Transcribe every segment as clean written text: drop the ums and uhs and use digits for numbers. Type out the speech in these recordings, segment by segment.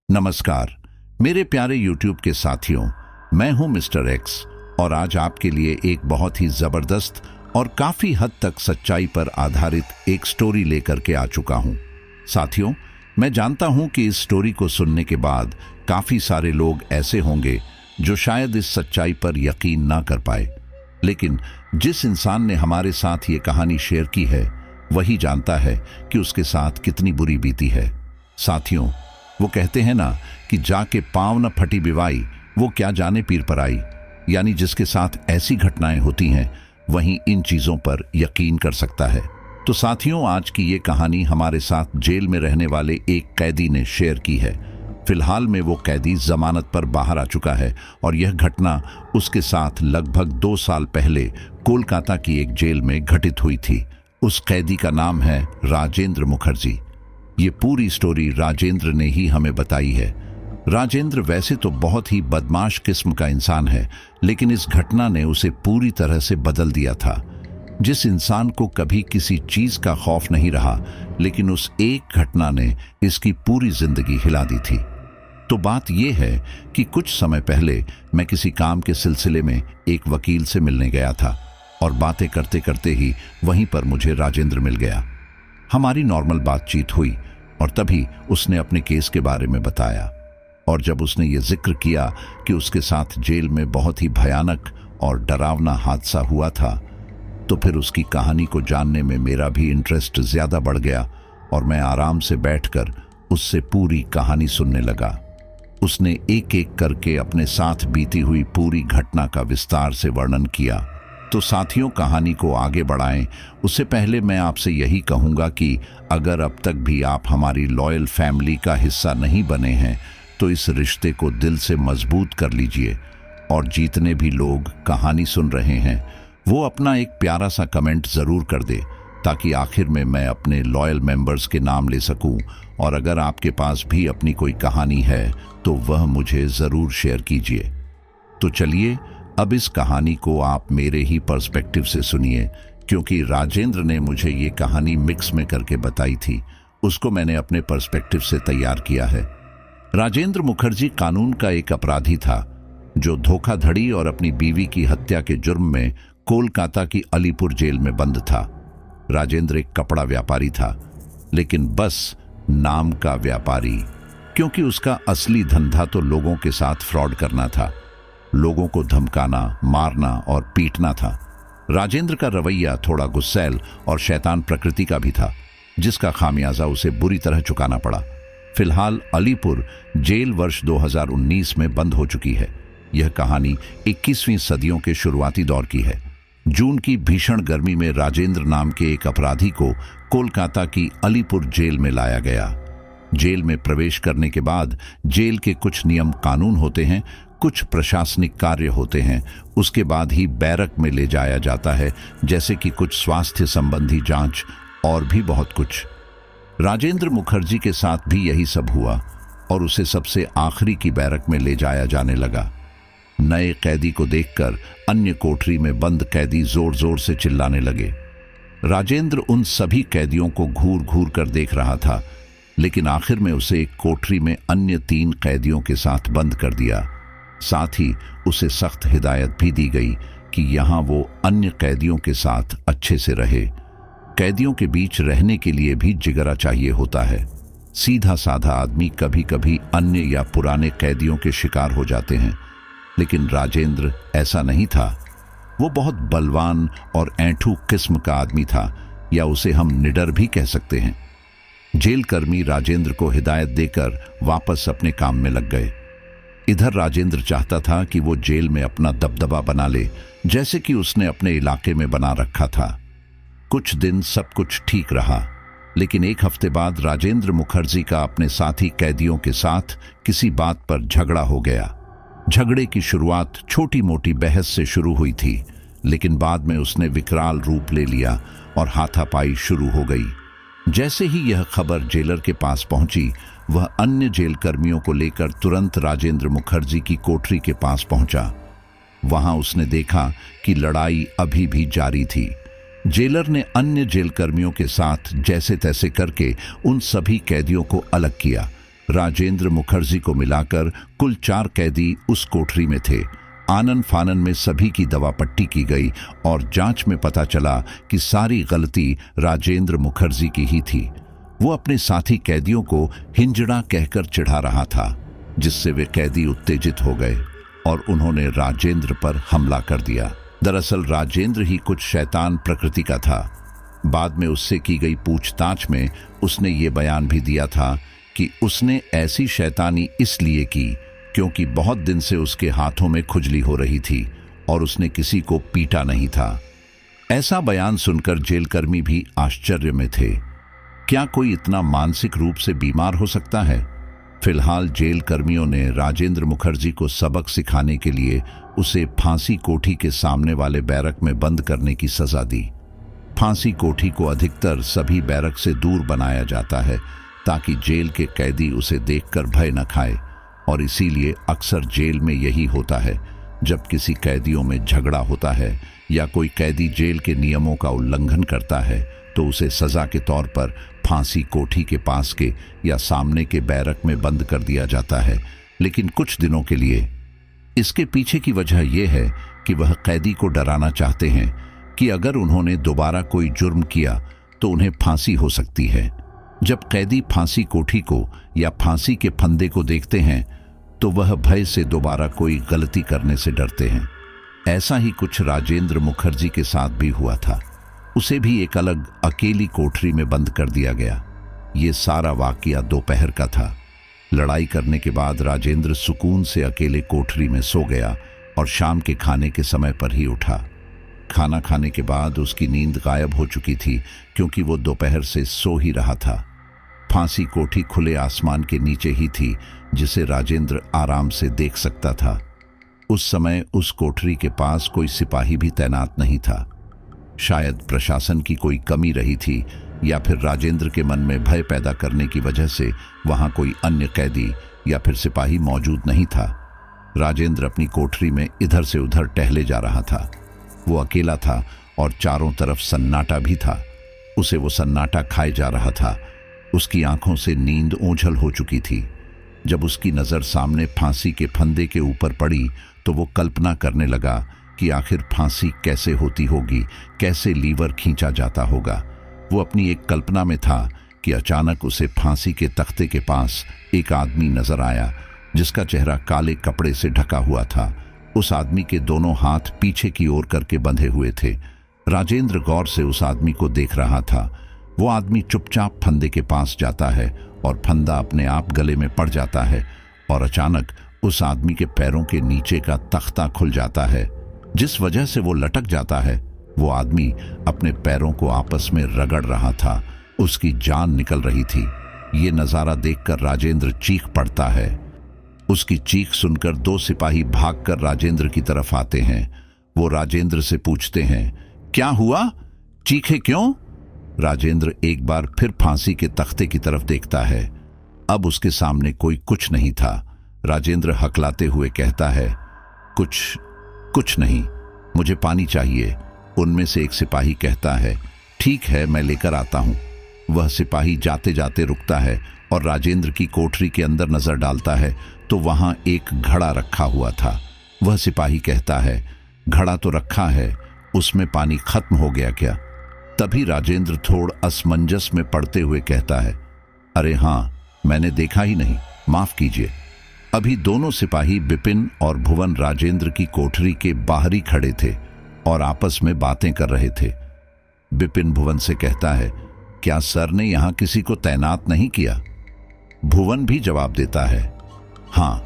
नमस्कार मेरे प्यारे YouTube के साथियों, मैं हूं मिस्टर एक्स और आज आपके लिए एक बहुत ही जबरदस्त और काफी हद तक सच्चाई पर आधारित एक स्टोरी लेकर के आ चुका हूं। साथियों, मैं जानता हूं कि इस स्टोरी को सुनने के बाद काफी सारे लोग ऐसे होंगे जो शायद इस सच्चाई पर यकीन ना कर पाए, लेकिन जिस इंसान ने हमारे साथ ये कहानी शेयर की है वही जानता है कि उसके साथ कितनी बुरी बीती है। साथियों, वो कहते हैं ना कि जाके पाँव न फटी बिवाई, वो क्या जाने पीर पर आई। यानी जिसके साथ ऐसी घटनाएं होती हैं वहीं इन चीजों पर यकीन कर सकता है। तो साथियों, आज की ये कहानी हमारे साथ जेल में रहने वाले एक कैदी ने शेयर की है। फिलहाल में वो कैदी जमानत पर बाहर आ चुका है और यह घटना उसके साथ लगभग 2 साल पहले कोलकाता की एक जेल में घटित हुई थी। उस कैदी का नाम है राजेंद्र मुखर्जी। ये पूरी स्टोरी राजेंद्र ने ही हमें बताई है। राजेंद्र वैसे तो बहुत ही बदमाश किस्म का इंसान है, लेकिन इस घटना ने उसे पूरी तरह से बदल दिया था। जिस इंसान को कभी किसी चीज का खौफ नहीं रहा, लेकिन उस एक घटना ने इसकी पूरी जिंदगी हिला दी थी। तो बात यह है कि कुछ समय पहले मैं किसी काम के सिलसिले में एक वकील से मिलने गया था और बातें करते करते ही वहीं पर मुझे राजेंद्र मिल गया। हमारी नॉर्मल बातचीत हुई और तभी उसने अपने केस के बारे में बताया। और जब उसने ये जिक्र किया कि उसके साथ जेल में बहुत ही भयानक और डरावना हादसा हुआ था, तो फिर उसकी कहानी को जानने में मेरा भी इंटरेस्ट ज्यादा बढ़ गया और मैं आराम से बैठकर उससे पूरी कहानी सुनने लगा। उसने एक एक करके अपने साथ बीती हुई पूरी घटना का विस्तार से वर्णन किया। तो साथियों, कहानी को आगे बढ़ाएं उससे पहले मैं आपसे यही कहूंगा कि अगर अब तक भी आप हमारी लॉयल फैमिली का हिस्सा नहीं बने हैं तो इस रिश्ते को दिल से मजबूत कर लीजिए। और जितने भी लोग कहानी सुन रहे हैं वो अपना एक प्यारा सा कमेंट ज़रूर कर दे, ताकि आखिर में मैं अपने लॉयल मेंबर्स के नाम ले सकूं। और अगर आपके पास भी अपनी कोई कहानी है तो वह मुझे ज़रूर शेयर कीजिए। तो चलिए अब इस कहानी को आप मेरे ही पर्सपेक्टिव से सुनिए, क्योंकि राजेंद्र ने मुझे ये कहानी मिक्स में करके बताई थी। उसको मैंने अपने पर्सपेक्टिव से तैयार किया है। राजेंद्र मुखर्जी कानून का एक अपराधी था जो धोखाधड़ी और अपनी बीवी की हत्या के जुर्म में कोलकाता की अलीपुर जेल में बंद था। राजेंद्र एक कपड़ा व्यापारी था, लेकिन बस नाम का व्यापारी, क्योंकि उसका असली धंधा तो लोगों के साथ फ्रॉड करना था। लोगों को धमकाना, मारना और पीटना था। राजेंद्र का रवैया थोड़ा गुस्सैल और शैतान प्रकृति का भी था, जिसका खामियाजा उसे बुरी तरह चुकाना पड़ा। फिलहाल अलीपुर जेल वर्ष 2019 में बंद हो चुकी है। यह कहानी 21वीं सदियों के शुरुआती दौर की है। जून की भीषण गर्मी में राजेंद्र नाम के एक अपराधी को कोलकाता की अलीपुर जेल में लाया गया। जेल में प्रवेश करने के बाद जेल के कुछ नियम कानून होते हैं, कुछ प्रशासनिक कार्य होते हैं। उसके बाद ही बैरक में ले जाया जाता है, जैसे कि कुछ स्वास्थ्य संबंधी जांच और भी बहुत कुछ। राजेंद्र मुखर्जी के साथ भी यही सब हुआ और उसे सबसे आखिरी की बैरक में ले जाया जाने लगा। नए कैदी को देखकर अन्य कोठरी में बंद कैदी जोर जोर से चिल्लाने लगे। राजेंद्र उन सभी कैदियों को घूर घूर कर देख रहा था, लेकिन आखिर में उसे एक कोठरी में अन्य 3 कैदियों के साथ बंद कर दिया। साथ ही उसे सख्त हिदायत भी दी गई कि यहाँ वो अन्य कैदियों के साथ अच्छे से रहे। कैदियों के बीच रहने के लिए भी जिगरा चाहिए होता है। सीधा साधा आदमी कभी कभी अन्य या पुराने कैदियों के शिकार हो जाते हैं, लेकिन राजेंद्र ऐसा नहीं था। वो बहुत बलवान और ऐंठू किस्म का आदमी था, या उसे हम निडर भी कह सकते हैं। जेल कर्मी राजेंद्र को हिदायत देकर वापस अपने काम में लग गए। इधर राजेंद्र चाहता था कि वो जेल में अपना दबदबा बना ले, जैसे कि उसने अपने इलाके में बना रखा था। कुछ दिन सब कुछ ठीक रहा, लेकिन एक हफ्ते बाद राजेंद्र मुखर्जी का अपने साथी कैदियों के साथ किसी बात पर झगड़ा हो गया। झगड़े की शुरुआत छोटी मोटी बहस से शुरू हुई थी, लेकिन बाद में उसने विकराल रूप ले लिया और हाथापाई शुरू हो गई। जैसे ही यह खबर जेलर के पास पहुंची, वह अन्य जेल कर्मियों को लेकर तुरंत राजेंद्र मुखर्जी की कोठरी के पास पहुंचा। वहां उसने देखा कि लड़ाई अभी भी जारी थी। जेलर ने अन्य जेल कर्मियों के साथ जैसे तैसे करके उन सभी कैदियों को अलग किया राजेंद्र मुखर्जी को मिलाकर कुल 4 कैदी उस कोठरी में थे। आनन फानन में सभी की दवा पट्टी की गई और जांच में पता चला कि सारी गलती राजेंद्र मुखर्जी की ही थी। वो अपने साथी कैदियों को हिंजड़ा कहकर चिढ़ा रहा था, जिससे वे कैदी उत्तेजित हो गए और उन्होंने राजेंद्र पर हमला कर दिया। दरअसल राजेंद्र ही कुछ शैतान प्रकृति का था। बाद में उससे की गई पूछताछ में उसने ये बयान भी दिया था कि उसने ऐसी शैतानी इसलिए की क्योंकि बहुत दिन से उसके हाथों में खुजली हो रही थी और उसने किसी को पीटा नहीं था। ऐसा बयान सुनकर जेलकर्मी भी आश्चर्य में थे। क्या कोई इतना मानसिक रूप से बीमार हो सकता है? फिलहाल जेल कर्मियों ने राजेंद्र मुखर्जी को सबक सिखाने के लिए उसे फांसी कोठी के सामने वाले बैरक में बंद करने की सजा दी। फांसी कोठी को अधिकतर सभी बैरक से दूर बनाया जाता है ताकि जेल के कैदी उसे देखकर भय न खाए, और इसीलिए अक्सर जेल में यही होता है। जब किसी कैदियों में झगड़ा होता है या कोई कैदी जेल के नियमों का उल्लंघन करता है तो उसे सजा के तौर पर फांसी कोठी के पास के या सामने के बैरक में बंद कर दिया जाता है, लेकिन कुछ दिनों के लिए। इसके पीछे की वजह यह है कि वह कैदी को डराना चाहते हैं कि अगर उन्होंने दोबारा कोई जुर्म किया तो उन्हें फांसी हो सकती है। जब कैदी फांसी कोठी को या फांसी के फंदे को देखते हैं तो वह भय से दोबारा कोई गलती करने से डरते हैं। ऐसा ही कुछ राजेंद्र मुखर्जी के साथ भी हुआ था। उसे भी एक अलग अकेली कोठरी में बंद कर दिया गया। ये सारा वाकया दोपहर का था। लड़ाई करने के बाद राजेंद्र सुकून से अकेले कोठरी में सो गया और शाम के खाने के समय पर ही उठा। खाना खाने के बाद उसकी नींद गायब हो चुकी थी क्योंकि वो दोपहर से सो ही रहा था। फांसी कोठी खुले आसमान के नीचे ही थी, जिसे राजेंद्र आराम से देख सकता था। उस समय उस कोठरी के पास कोई सिपाही भी तैनात नहीं था। शायद प्रशासन की कोई कमी रही थी या फिर राजेंद्र के मन में भय पैदा करने की वजह से वहां कोई अन्य कैदी या फिर सिपाही मौजूद नहीं था। राजेंद्र अपनी कोठरी में इधर से उधर टहले जा रहा था। वो अकेला था और चारों तरफ सन्नाटा भी था। उसे वो सन्नाटा खाए जा रहा था। उसकी आंखों से नींद ओझल हो चुकी थी। जब उसकी नज़र सामने फांसी के फंदे के ऊपर पड़ी तो वो कल्पना करने लगा कि आखिर फांसी कैसे होती होगी, कैसे लीवर खींचा जाता होगा। वो अपनी एक कल्पना में था कि अचानक उसे फांसी के तख्ते के पास एक आदमी नजर आया जिसका चेहरा काले कपड़े से ढका हुआ था। उस आदमी के दोनों हाथ पीछे की ओर करके बंधे हुए थे। राजेंद्र गौर से उस आदमी को देख रहा था। वो आदमी चुपचाप फंदे के पास जाता है और फंदा अपने आप गले में पड़ जाता है और अचानक उस आदमी के पैरों के नीचे का तख्ता खुल जाता है, जिस वजह से वो लटक जाता है। वो आदमी अपने पैरों को आपस में रगड़ रहा था। उसकी जान निकल रही थी। ये नज़ारा देखकर राजेंद्र चीख पड़ता है। उसकी चीख सुनकर 2 सिपाही भागकर राजेंद्र की तरफ आते हैं। वो राजेंद्र से पूछते हैं, क्या हुआ? चीखे क्यों? राजेंद्र एक बार फिर फांसी के तख्ते की तरफ देखता है। अब उसके सामने कोई कुछ नहीं था। राजेंद्र हकलाते हुए कहता है, कुछ नहीं, मुझे पानी चाहिए। उनमें से एक सिपाही कहता है, ठीक है, मैं लेकर आता हूं। वह सिपाही जाते जाते रुकता है और राजेंद्र की कोठरी के अंदर नजर डालता है तो वहां एक घड़ा रखा हुआ था। वह सिपाही कहता है, घड़ा तो रखा है, उसमें पानी खत्म हो गया क्या? तभी राजेंद्र थोड़ असमंजस में पड़ते हुए कहता है, अरे हाँ, मैंने देखा ही नहीं, माफ कीजिए। अभी दोनों सिपाही बिपिन और भुवन राजेंद्र की कोठरी के बाहर ही खड़े थे और आपस में बातें कर रहे थे। बिपिन भुवन से कहता है, क्या सर ने यहां किसी को तैनात नहीं किया? भुवन भी जवाब देता है, हाँ,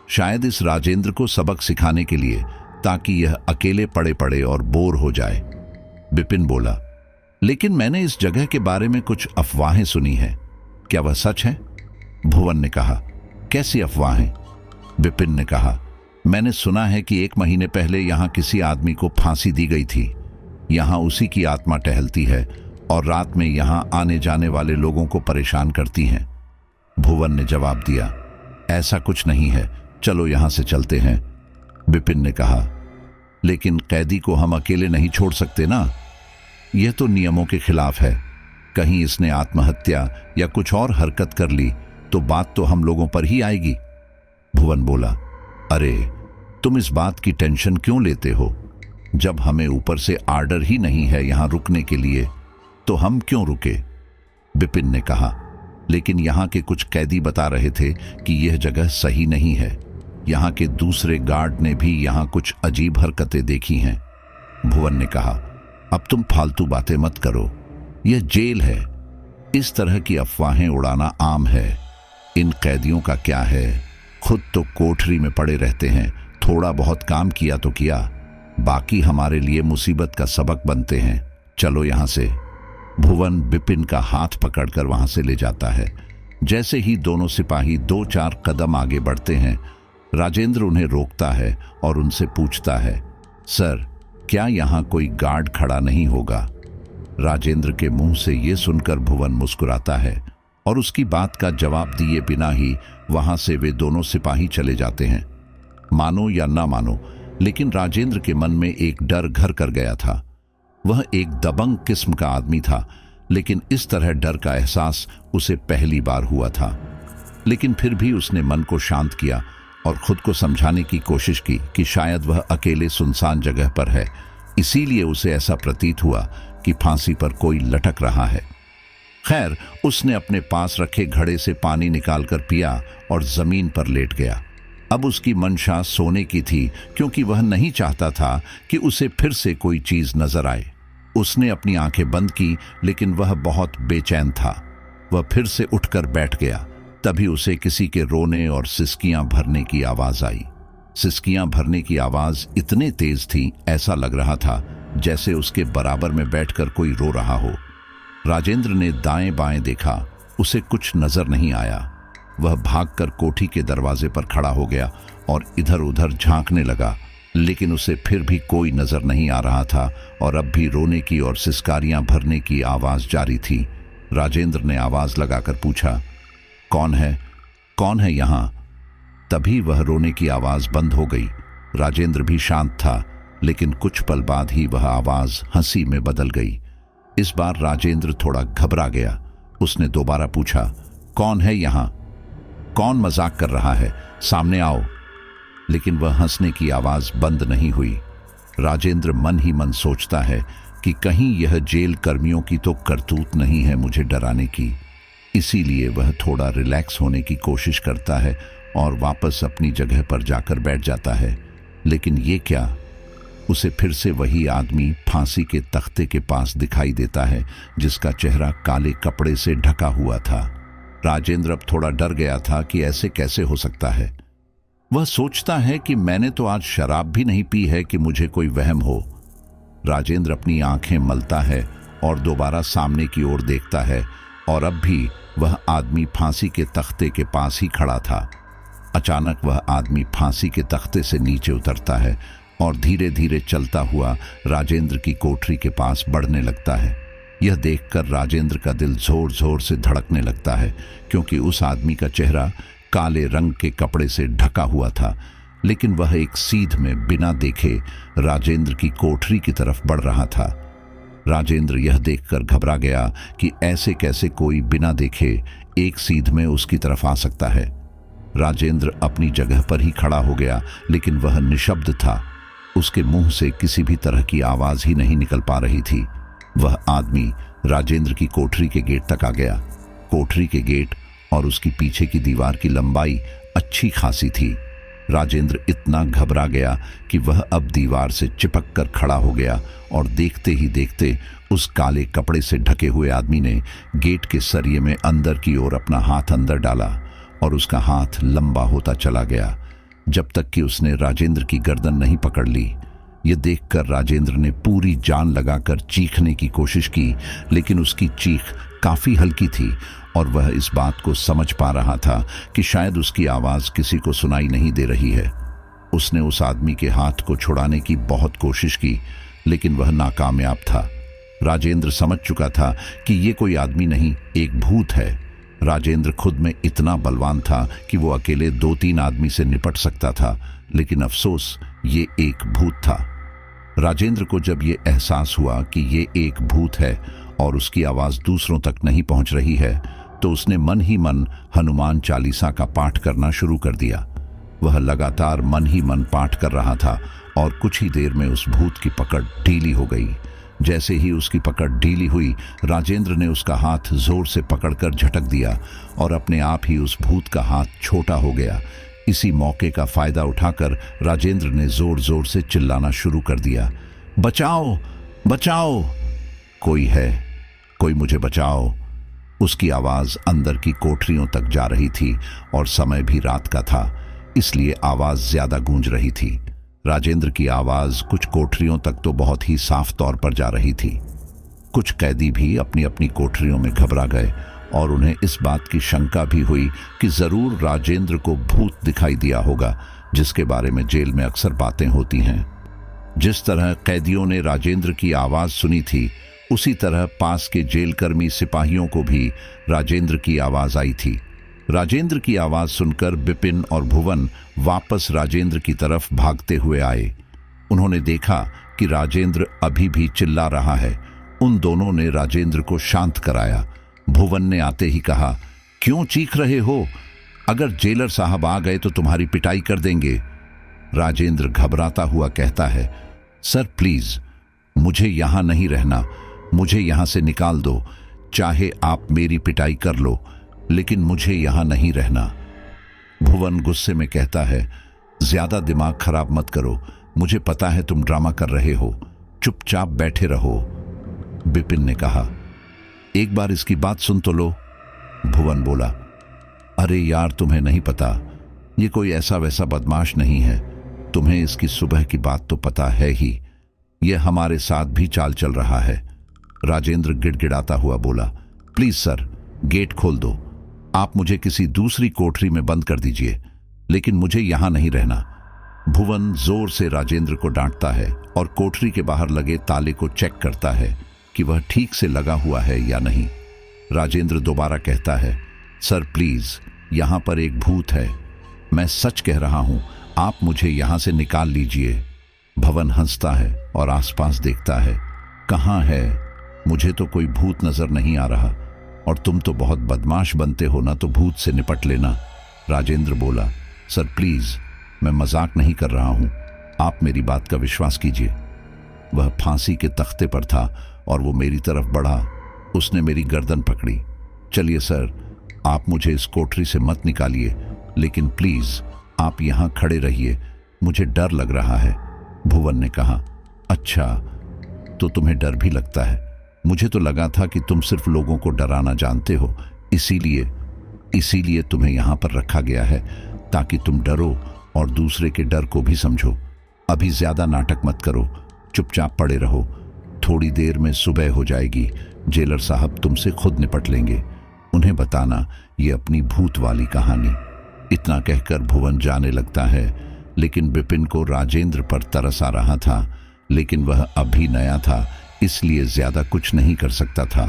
शायद इस राजेंद्र को सबक सिखाने के लिए, ताकि यह अकेले पड़े पड़े और बोर हो जाए। बिपिन बोला, लेकिन मैंने इस जगह के बारे में कुछ अफवाहें सुनी हैं, क्या वह सच है? भुवन ने कहा, कैसी अफवाहें? बिपिन ने कहा, मैंने सुना है कि 1 महीने पहले यहां किसी आदमी को फांसी दी गई थी। यहां उसी की आत्मा टहलती है और रात में यहां आने जाने वाले लोगों को परेशान करती हैं। भुवन ने जवाब दिया, ऐसा कुछ नहीं है, चलो यहां से चलते हैं। बिपिन ने कहा, लेकिन कैदी को हम अकेले नहीं छोड़ सकते ना, यह तो नियमों के खिलाफ है। कहीं इसने आत्महत्या या कुछ और हरकत कर ली तो बात तो हम लोगों पर ही आएगी। भुवन बोला, अरे तुम इस बात की टेंशन क्यों लेते हो? जब हमें ऊपर से आर्डर ही नहीं है यहां रुकने के लिए तो हम क्यों रुके? बिपिन ने कहा, लेकिन यहां के कुछ कैदी बता रहे थे कि यह जगह सही नहीं है। यहां के दूसरे गार्ड ने भी यहां कुछ अजीब हरकतें देखी हैं। भुवन ने कहा, अब तुम फालतू बातें मत करो, यह जेल है। इस तरह की अफवाहें उड़ाना आम है। इन कैदियों का क्या है, खुद तो कोठरी में पड़े रहते हैं, थोड़ा बहुत काम किया तो किया, बाकी हमारे लिए मुसीबत का सबक बनते हैं। चलो यहां से। भुवन बिपिन का हाथ पकड़कर वहां से ले जाता है। जैसे ही दोनों सिपाही 2-4 कदम आगे बढ़ते हैं, राजेंद्र उन्हें रोकता है और उनसे पूछता है, सर क्या यहां कोई गार्ड खड़ा नहीं होगा? राजेंद्र के मुंह से यह सुनकर भुवन मुस्कुराता है और उसकी बात का जवाब दिए बिना ही वहां से वे दोनों सिपाही चले जाते हैं। मानो या ना मानो, लेकिन राजेंद्र के मन में एक डर घर कर गया था। वह एक दबंग किस्म का आदमी था, लेकिन इस तरह डर का एहसास उसे पहली बार हुआ था। लेकिन फिर भी उसने मन को शांत किया और खुद को समझाने की कोशिश की कि शायद वह अकेले सुनसान जगह पर है, इसीलिए उसे ऐसा प्रतीत हुआ कि फांसी पर कोई लटक रहा है। खैर, उसने अपने पास रखे घड़े से पानी निकालकर पिया और जमीन पर लेट गया। अब उसकी मंशा सोने की थी, क्योंकि वह नहीं चाहता था कि उसे फिर से कोई चीज नजर आए। उसने अपनी आंखें बंद की, लेकिन वह बहुत बेचैन था। वह फिर से उठकर बैठ गया। तभी उसे किसी के रोने और सिसकियां भरने की आवाज आई। सिसकियां भरने की आवाज इतने तेज थी, ऐसा लग रहा था जैसे उसके बराबर में बैठकर कोई रो रहा हो। राजेंद्र ने दाएं बाएं देखा, उसे कुछ नजर नहीं आया। वह भागकर कोठी के दरवाजे पर खड़ा हो गया और इधर उधर झांकने लगा, लेकिन उसे फिर भी कोई नजर नहीं आ रहा था और अब भी रोने की और सिसकारियां भरने की आवाज जारी थी। राजेंद्र ने आवाज लगाकर पूछा, कौन है? कौन है यहां? तभी वह रोने की आवाज बंद हो गई। राजेंद्र भी शांत था, लेकिन कुछ पल बाद ही वह आवाज हंसी में बदल गई। इस बार राजेंद्र थोड़ा घबरा गया। उसने दोबारा पूछा, कौन है यहां? कौन मजाक कर रहा है? सामने आओ। लेकिन वह हंसने की आवाज बंद नहीं हुई। राजेंद्र मन ही मन सोचता है कि कहीं यह जेल कर्मियों की तो करतूत नहीं है मुझे डराने की। इसीलिए वह थोड़ा रिलैक्स होने की कोशिश करता है और वापस अपनी जगह पर जाकर बैठ जाता है। लेकिन ये क्या, उसे फिर से वही आदमी फांसी के तख्ते के पास दिखाई देता है, जिसका चेहरा काले कपड़े से ढका हुआ था। राजेंद्र अब थोड़ा डर गया था कि ऐसे कैसे हो सकता है। वह सोचता है कि मैंने तो आज शराब भी नहीं पी है कि मुझे कोई वहम हो। राजेंद्र अपनी आंखें मलता है और दोबारा सामने की ओर देखता है, और अब भी वह आदमी फांसी के तख्ते के पास ही खड़ा था। अचानक वह आदमी फांसी के तख्ते से नीचे उतरता है और धीरे धीरे चलता हुआ राजेंद्र की कोठरी के पास बढ़ने लगता है। यह देखकर राजेंद्र का दिल जोर जोर से धड़कने लगता है, क्योंकि उस आदमी का चेहरा काले रंग के कपड़े से ढका हुआ था, लेकिन वह एक सीध में बिना देखे राजेंद्र की कोठरी की तरफ बढ़ रहा था। राजेंद्र यह देखकर घबरा गया कि ऐसे कैसे कोई बिना देखे एक सीध में उसकी तरफ आ सकता है। राजेंद्र अपनी जगह पर ही खड़ा हो गया, लेकिन वह निशब्द था। उसके मुंह से किसी भी तरह की आवाज ही नहीं निकल पा रही थी। वह आदमी राजेंद्र की कोठरी के गेट तक आ गया। कोठरी के गेट और उसकी पीछे की दीवार की लंबाई अच्छी खासी थी। राजेंद्र इतना घबरा गया कि वह अब दीवार से चिपक कर खड़ा हो गया, और देखते ही देखते उस काले कपड़े से ढके हुए आदमी ने गेट के सरिये में अंदर की ओर अपना हाथ अंदर डाला, और उसका हाथ लंबा होता चला गया जब तक कि उसने राजेंद्र की गर्दन नहीं पकड़ ली। यह देखकर राजेंद्र ने पूरी जान लगाकर चीखने की कोशिश की, लेकिन उसकी चीख काफी हल्की थी और वह इस बात को समझ पा रहा था कि शायद उसकी आवाज किसी को सुनाई नहीं दे रही है। उसने उस आदमी के हाथ को छुड़ाने की बहुत कोशिश की, लेकिन वह नाकामयाब था। राजेंद्र समझ चुका था कि ये कोई आदमी नहीं, एक भूत है। राजेंद्र खुद में इतना बलवान था कि वो अकेले 2-3 आदमी से निपट सकता था, लेकिन अफसोस ये एक भूत था। राजेंद्र को जब ये एहसास हुआ कि ये एक भूत है और उसकी आवाज दूसरों तक नहीं पहुंच रही है, तो उसने मन ही मन हनुमान चालीसा का पाठ करना शुरू कर दिया। वह लगातार मन ही मन पाठ कर रहा था और कुछ ही देर में उस भूत की पकड़ ढीली हो गई। जैसे ही उसकी पकड़ ढीली हुई, राजेंद्र ने उसका हाथ जोर से पकड़कर झटक दिया और अपने आप ही उस भूत का हाथ छोटा हो गया। इसी मौके का फायदा उठाकर राजेंद्र ने जोर जोर से चिल्लाना शुरू कर दिया, बचाओ बचाओ, कोई है, कोई मुझे बचाओ। उसकी आवाज अंदर की कोठरियों तक जा रही थी और समय भी रात का था, इसलिए आवाज ज्यादा गूंज रही थी। राजेंद्र की आवाज कुछ कोठरियों तक तो बहुत ही साफ तौर पर जा रही थी। कुछ कैदी भी अपनी अपनी कोठरियों में घबरा गए और उन्हें इस बात की शंका भी हुई कि जरूर राजेंद्र को भूत दिखाई दिया होगा, जिसके बारे में जेल में अक्सर बातें होती हैं। जिस तरह कैदियों ने राजेंद्र की आवाज सुनी थी, उसी तरह पास के जेलकर्मी सिपाहियों को भी राजेंद्र की आवाज आई थी। राजेंद्र की आवाज सुनकर बिपिन और भुवन वापस राजेंद्र की तरफ भागते हुए आए। उन्होंने देखा कि राजेंद्र अभी भी चिल्ला रहा है। उन दोनों ने राजेंद्र को शांत कराया। भुवन ने आते ही कहा, क्यों चीख रहे हो? अगर जेलर साहब आ गए तो तुम्हारी पिटाई कर देंगे। राजेंद्र घबराता हुआ कहता है, सर प्लीज, मुझे यहां नहीं रहना, मुझे यहां से निकाल दो। चाहे आप मेरी पिटाई कर लो, लेकिन मुझे यहां नहीं रहना। भुवन गुस्से में कहता है, ज्यादा दिमाग खराब मत करो, मुझे पता है तुम ड्रामा कर रहे हो, चुपचाप बैठे रहो। बिपिन ने कहा, एक बार इसकी बात सुन तो लो। भुवन बोला, अरे यार, तुम्हें नहीं पता, ये कोई ऐसा वैसा बदमाश नहीं है, तुम्हें इसकी सुबह की बात तो पता है ही, यह हमारे साथ भी चाल चल रहा है। राजेंद्र गिड़गिड़ाता हुआ बोला, प्लीज सर, गेट खोल दो, आप मुझे किसी दूसरी कोठरी में बंद कर दीजिए, लेकिन मुझे यहां नहीं रहना। भुवन जोर से राजेंद्र को डांटता है और कोठरी के बाहर लगे ताले को चेक करता है कि वह ठीक से लगा हुआ है या नहीं। राजेंद्र दोबारा कहता है, सर प्लीज, यहां पर एक भूत है, मैं सच कह रहा हूं, आप मुझे यहां से निकाल लीजिए। भवन हंसता है और आसपास देखता है, कहां है? मुझे तो कोई भूत नजर नहीं आ रहा, और तुम तो बहुत बदमाश बनते हो ना, तो भूत से निपट लेना। राजेंद्र बोला, सर प्लीज, मैं मजाक नहीं कर रहा हूं, आप मेरी बात का विश्वास कीजिए। वह फांसी के तख्ते पर था और वो मेरी तरफ बढ़ा। उसने मेरी गर्दन पकड़ी। चलिए सर, आप मुझे इस कोठरी से मत निकालिए, लेकिन प्लीज आप यहां खड़े रहिए, मुझे डर लग रहा है। भुवन ने कहा, अच्छा, तो तुम्हें डर भी लगता है? मुझे तो लगा था कि तुम सिर्फ लोगों को डराना जानते हो, इसीलिए तुम्हें यहां पर रखा गया है, ताकि तुम डरो और दूसरे के डर को भी समझो। अभी ज्यादा नाटक मत करो, चुपचाप पड़े रहो, थोड़ी देर में सुबह हो जाएगी, जेलर साहब तुमसे खुद निपट लेंगे, उन्हें बताना ये अपनी भूत वाली कहानी। इतना कहकर भुवन जाने लगता है, लेकिन बिपिन को राजेंद्र पर तरस आ रहा था, लेकिन वह अभी नया था, इसलिए ज्यादा कुछ नहीं कर सकता था।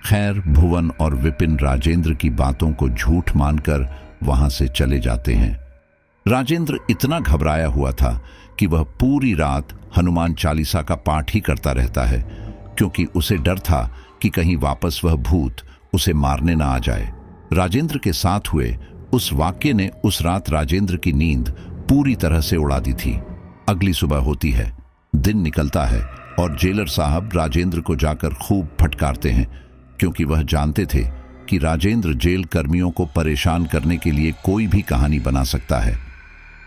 खैर, भुवन और विपिन राजेंद्र की बातों को झूठ मानकर वहां से चले जाते हैं। राजेंद्र इतना घबराया हुआ था कि वह पूरी रात हनुमान चालीसा का पाठ ही करता रहता है, क्योंकि उसे डर था कि कहीं वापस वह भूत उसे मारने ना आ जाए। राजेंद्र के साथ हुए उस वाक्य ने उस रात राजेंद्र की नींद पूरी तरह से उड़ा दी थी। अगली सुबह होती है, दिन निकलता है और जेलर साहब राजेंद्र को जाकर खूब फटकारते हैं, क्योंकि वह जानते थे कि राजेंद्र जेल कर्मियों को परेशान करने के लिए कोई भी कहानी बना सकता है।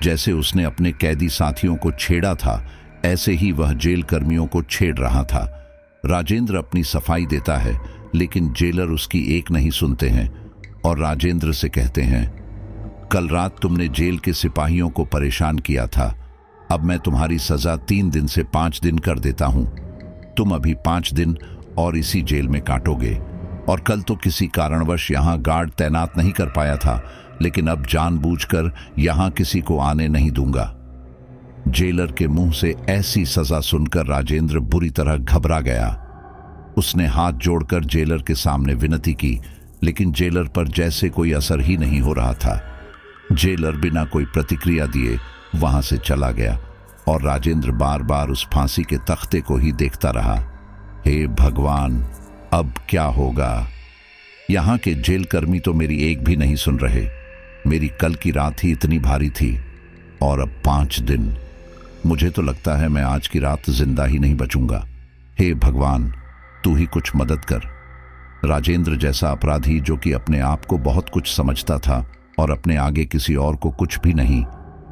जैसे उसने अपने कैदी साथियों को छेड़ा था, ऐसे ही वह जेल कर्मियों को छेड़ रहा था। राजेंद्र अपनी सफाई देता है, लेकिन जेलर उसकी एक नहीं सुनते हैं और राजेंद्र से कहते हैं, कल रात तुमने जेल के सिपाहियों को परेशान किया था, अब मैं तुम्हारी सजा 3 दिन से 5 दिन कर देता हूं। तुम अभी 5 दिन और इसी जेल में काटोगे, और कल तो किसी कारणवश यहां गार्ड तैनात नहीं कर पाया था, लेकिन अब जानबूझकर यहां किसी को आने नहीं दूंगा। जेलर के मुंह से ऐसी सजा सुनकर राजेंद्र बुरी तरह घबरा गया। उसने हाथ जोड़कर जेलर के सामने विनती की, लेकिन जेलर पर जैसे कोई असर ही नहीं हो रहा था। जेलर बिना कोई प्रतिक्रिया दिए वहां से चला गया और राजेंद्र बार बार उस फांसी के तख्ते को ही देखता रहा। हे भगवान, अब क्या होगा? यहाँ के जेल कर्मी तो मेरी एक भी नहीं सुन रहे। मेरी कल की रात ही इतनी भारी थी और अब 5 दिन। मुझे तो लगता है मैं आज की रात जिंदा ही नहीं बचूंगा। हे भगवान, तू ही कुछ मदद कर। राजेंद्र जैसा अपराधी जो कि अपने आप को बहुत कुछ समझता था और अपने आगे किसी और को कुछ भी नहीं,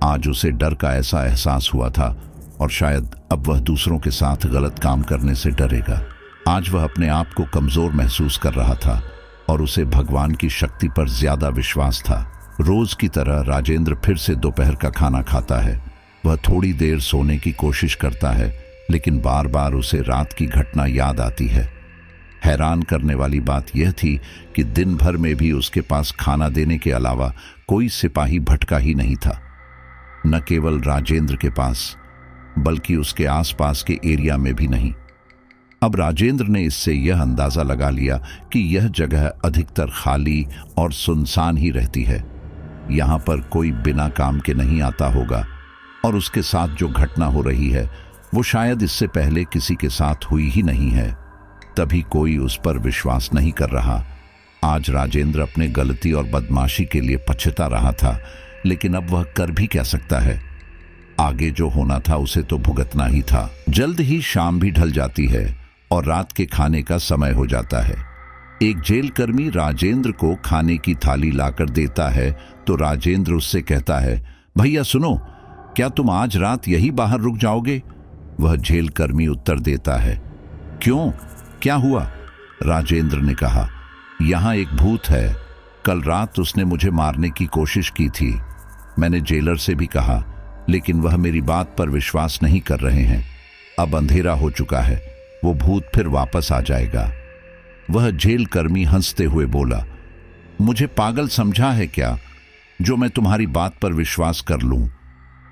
आज उसे डर का ऐसा एहसास हुआ था और शायद अब वह दूसरों के साथ गलत काम करने से डरेगा। आज वह अपने आप को कमजोर महसूस कर रहा था और उसे भगवान की शक्ति पर ज्यादा विश्वास था। रोज की तरह राजेंद्र फिर से दोपहर का खाना खाता है। वह थोड़ी देर सोने की कोशिश करता है, लेकिन बार बार उसे रात की घटना याद आती है। हैरान करने वाली बात यह थी कि दिन भर में भी उसके पास खाना देने के अलावा कोई सिपाही भटका ही नहीं था। न केवल राजेंद्र के पास, बल्कि उसके आसपास के एरिया में भी नहीं। अब राजेंद्र ने इससे यह अंदाजा लगा लिया कि यह जगह अधिकतर खाली और सुनसान ही रहती है। यहाँ पर कोई बिना काम के नहीं आता होगा और उसके साथ जो घटना हो रही है वो शायद इससे पहले किसी के साथ हुई ही नहीं है, तभी कोई उस पर विश्वास नहीं कर रहा। आज राजेंद्र अपने गलती और बदमाशी के लिए पछता रहा था, लेकिन अब वह कर भी क्या सकता है। आगे जो होना था उसे तो भुगतना ही था। जल्द ही शाम भी ढल जाती है और रात के खाने का समय हो जाता है। एक जेल कर्मी राजेंद्र को खाने की थाली लाकर देता है तो राजेंद्र उससे कहता है, भैया सुनो, क्या तुम आज रात यही बाहर रुक जाओगे? वह जेल कर्मी उत्तर देता है, क्यों, क्या हुआ? राजेंद्र ने कहा, यहाँ एक भूत है। कल रात उसने मुझे मारने की कोशिश की थी। मैंने जेलर से भी कहा, लेकिन वह मेरी बात पर विश्वास नहीं कर रहे हैं। अब अंधेरा हो चुका है, वो भूत फिर वापस आ जाएगा। वह जेल कर्मी हंसते हुए बोला, मुझे पागल समझा है क्या जो मैं तुम्हारी बात पर विश्वास कर लूं?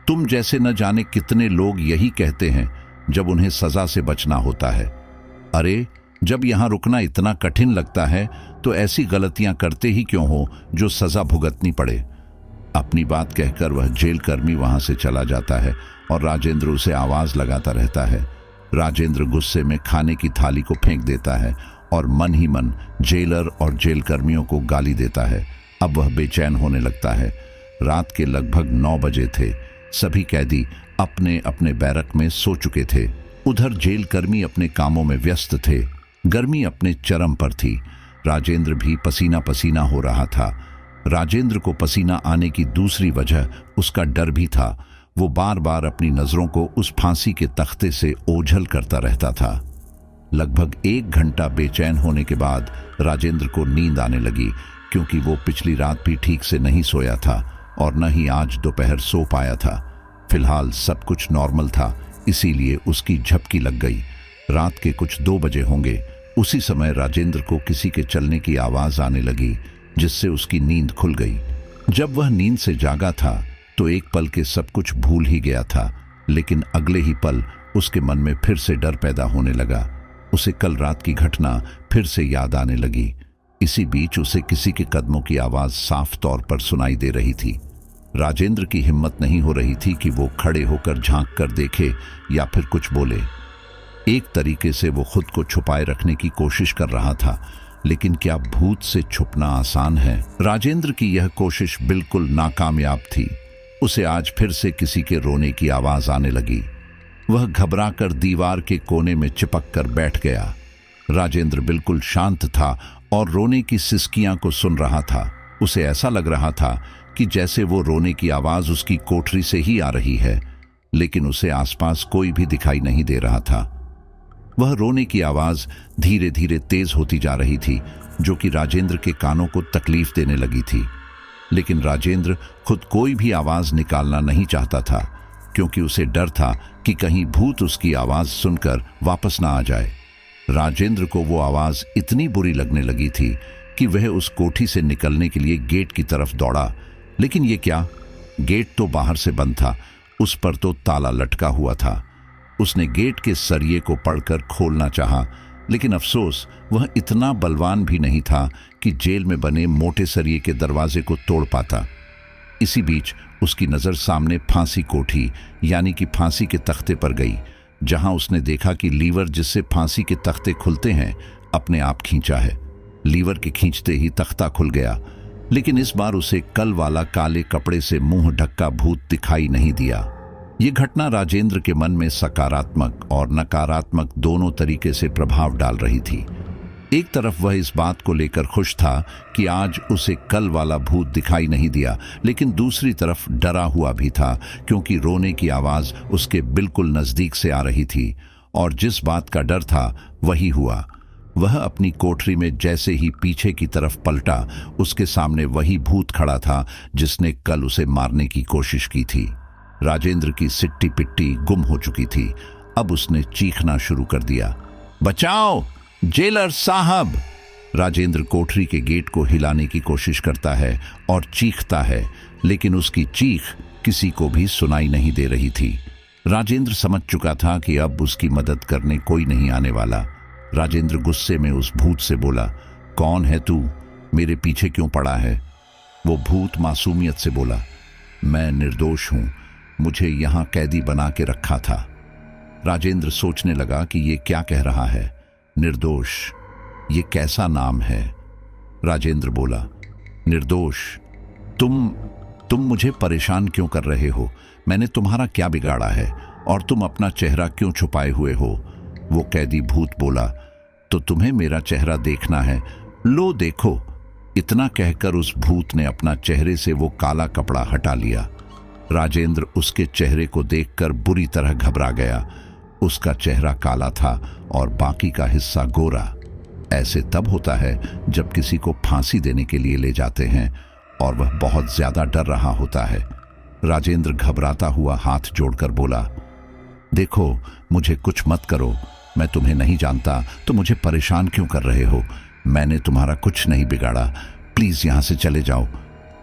तुम जैसे न जाने कितने लोग यही कहते हैं जब उन्हें सजा से बचना होता है। अरे, जब यहां रुकना इतना कठिन लगता है तो ऐसी गलतियां करते ही क्यों हो जो सजा भुगतनी पड़े। अपनी बात कहकर वह जेल कर्मी वहां से चला जाता है और राजेंद्र उसे आवाज लगाता रहता है। राजेंद्र गुस्से में खाने की थाली को फेंक देता है और मन ही मन जेलर और जेल कर्मियों को गाली देता है। अब वह बेचैन होने लगता है। रात के लगभग 9 बजे थे। सभी कैदी अपने अपने बैरक में सो चुके थे। उधर जेल कर्मी अपने कामों में व्यस्त थे। गर्मी अपने चरम पर थी। राजेंद्र भी पसीना पसीना हो रहा था। राजेंद्र को पसीना आने की दूसरी वजह उसका डर भी था। वो बार बार अपनी नजरों को उस फांसी के तख्ते से ओझल करता रहता था। लगभग 1 घंटा बेचैन होने के बाद राजेंद्र को नींद आने लगी, क्योंकि वो पिछली रात भी ठीक से नहीं सोया था और न ही आज दोपहर सो पाया था। फिलहाल सब कुछ नॉर्मल था, इसीलिए उसकी झपकी लग गई। रात के कुछ 2 बजे होंगे। उसी समय राजेंद्र को किसी के चलने की आवाज आने लगी, जिससे उसकी नींद खुल गई। जब वह नींद से जागा था तो एक पल के सब कुछ भूल ही गया था, लेकिन अगले ही पल उसके मन में फिर से डर पैदा होने लगा। उसे कल रात की घटना फिर से याद आने लगी। इसी बीच उसे किसी के कदमों की आवाज साफ तौर पर सुनाई दे रही थी। राजेंद्र की हिम्मत नहीं हो रही थी कि वो खड़े होकर झांक कर देखे या फिर कुछ बोले। एक तरीके से वो खुद को छुपाए रखने की कोशिश कर रहा था, लेकिन क्या भूत से छुपना आसान है? राजेंद्र की यह कोशिश बिल्कुल नाकामयाब थी। उसे आज फिर से किसी के रोने की आवाज आने लगी। वह घबराकर दीवार के कोने में चिपक कर बैठ गया। राजेंद्र बिल्कुल शांत था और रोने की सिसकियां को सुन रहा था। उसे ऐसा लग रहा था कि जैसे वो रोने की आवाज उसकी कोठरी से ही आ रही है, लेकिन उसे आसपास कोई भी दिखाई नहीं दे रहा था। वह रोने की आवाज धीरे धीरे तेज होती जा रही थी, जो कि राजेंद्र के कानों को तकलीफ देने लगी थी। लेकिन राजेंद्र खुद कोई भी आवाज निकालना नहीं चाहता था, क्योंकि उसे डर था कि कहीं भूत उसकी आवाज सुनकर वापस ना आ जाए। राजेंद्र को वो आवाज इतनी बुरी लगने लगी थी कि वह उस कोठी से निकलने के लिए गेट की तरफ दौड़ा। लेकिन ये क्या, गेट तो बाहर से बंद था, उस पर तो ताला लटका हुआ था। उसने गेट के सरिये को पकड़कर खोलना चाहा, लेकिन अफसोस वह इतना बलवान भी नहीं था कि जेल में बने मोटे सरिये के दरवाजे को तोड़ पाता। इसी बीच उसकी नजर सामने फांसी कोठी यानी कि फांसी के तख्ते पर गई, जहां उसने देखा कि लीवर जिससे फांसी के तख्ते खुलते हैं अपने आप खींचा है। लीवर के खींचते ही तख्ता खुल गया, लेकिन इस बार उसे कल वाला काले कपड़े से मुंह ढका भूत दिखाई नहीं दिया। ये घटना राजेंद्र के मन में सकारात्मक और नकारात्मक दोनों तरीके से प्रभाव डाल रही थी। एक तरफ वह इस बात को लेकर खुश था कि आज उसे कल वाला भूत दिखाई नहीं दिया, लेकिन दूसरी तरफ डरा हुआ भी था, क्योंकि रोने की आवाज उसके बिल्कुल नजदीक से आ रही थी और जिस बात का डर था वही हुआ। वह अपनी कोठरी में जैसे ही पीछे की तरफ पलटा, उसके सामने वही भूत खड़ा था जिसने कल उसे मारने की कोशिश की थी। राजेंद्र की सिट्टी पिट्टी गुम हो चुकी थी। अब उसने चीखना शुरू कर दिया, बचाओ जेलर साहब। राजेंद्र कोठरी के गेट को हिलाने की कोशिश करता है और चीखता है, लेकिन उसकी चीख किसी को भी सुनाई नहीं दे रही थी। राजेंद्र समझ चुका था कि अब उसकी मदद करने कोई नहीं आने वाला। राजेंद्र गुस्से में उस भूत से बोला, कौन है तू? मेरे पीछे क्यों पड़ा है? वो भूत मासूमियत से बोला, मैं निर्दोष हूं, मुझे यहां कैदी बना के रखा था। राजेंद्र सोचने लगा कि ये क्या कह रहा है। निर्दोष, ये कैसा नाम है? राजेंद्र बोला, निर्दोष, तुम मुझे परेशान क्यों कर रहे हो? मैंने तुम्हारा क्या बिगाड़ा है और तुम अपना चेहरा क्यों छुपाए हुए हो? वो कैदी भूत बोला, तो तुम्हें मेरा चेहरा देखना है, लो देखो। इतना कहकर उस भूत ने अपना चेहरे से वो काला कपड़ा हटा लिया। राजेंद्र उसके चेहरे को देखकर बुरी तरह घबरा गया। उसका चेहरा काला था और बाकी का हिस्सा गोरा। ऐसे तब होता है जब किसी को फांसी देने के लिए ले जाते हैं और वह बहुत ज्यादा डर रहा होता है। राजेंद्र घबराता हुआ हाथ जोड़कर बोला, देखो, मुझे कुछ मत करो, मैं तुम्हें नहीं जानता तो मुझे परेशान क्यों कर रहे हो? मैंने तुम्हारा कुछ नहीं बिगाड़ा, प्लीज यहां से चले जाओ।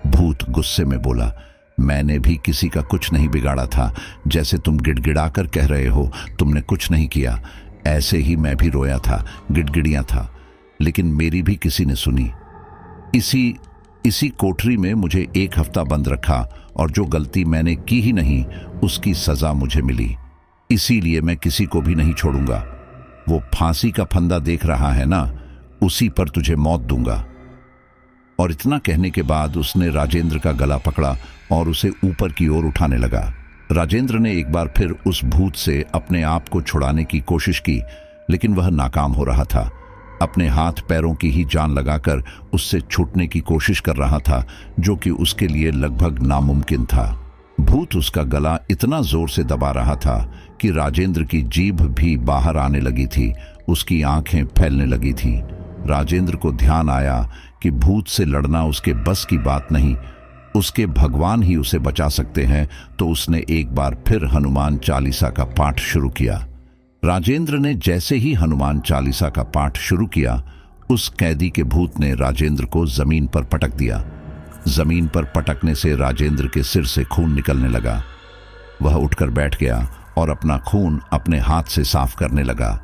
भूत गुस्से में बोला, मैंने भी किसी का कुछ नहीं बिगाड़ा था। जैसे तुम गिड़गिड़ाकर कह रहे हो, तुमने कुछ नहीं किया। ऐसे ही मैं भी रोया था, गिड़गिड़ियां था, लेकिन मेरी भी किसी ने सुनी। इसी कोठरी में मुझे 1 हफ्ता बंद रखा और जो गलती मैंने की ही नहीं उसकी सजा मुझे मिली। इसीलिए मैं किसी को भी नहीं छोड़ूंगा। वो फांसी का फंदा देख रहा है ना, उसी पर तुझे मौत दूंगा। और इतना कहने के बाद उसने राजेंद्र का गला पकड़ा और उसे ऊपर की ओर उठाने लगा। राजेंद्र ने एक बार फिर उस भूत से अपने आप को छुड़ाने की कोशिश की, लेकिन वह नाकाम हो रहा था। अपने हाथ पैरों की ही जान लगाकर उससे छूटने की कोशिश कर रहा था, जो कि उसके लिए लगभग नामुमकिन था। भूत उसका गला इतना जोर से दबा रहा था कि राजेंद्र की जीभ भी बाहर आने लगी थी, उसकी आंखें फैलने लगी थी। राजेंद्र को ध्यान आया कि भूत से लड़ना उसके बस की बात नहीं, उसके भगवान ही उसे बचा सकते हैं। तो उसने एक बार फिर हनुमान चालीसा का पाठ शुरू किया। राजेंद्र ने जैसे ही हनुमान चालीसा का पाठ शुरू किया, उस कैदी के भूत ने राजेंद्र को जमीन पर पटक दिया। जमीन पर पटकने से राजेंद्र के सिर से खून निकलने लगा। वह उठकर बैठ गया और अपना खून अपने हाथ से साफ करने लगा।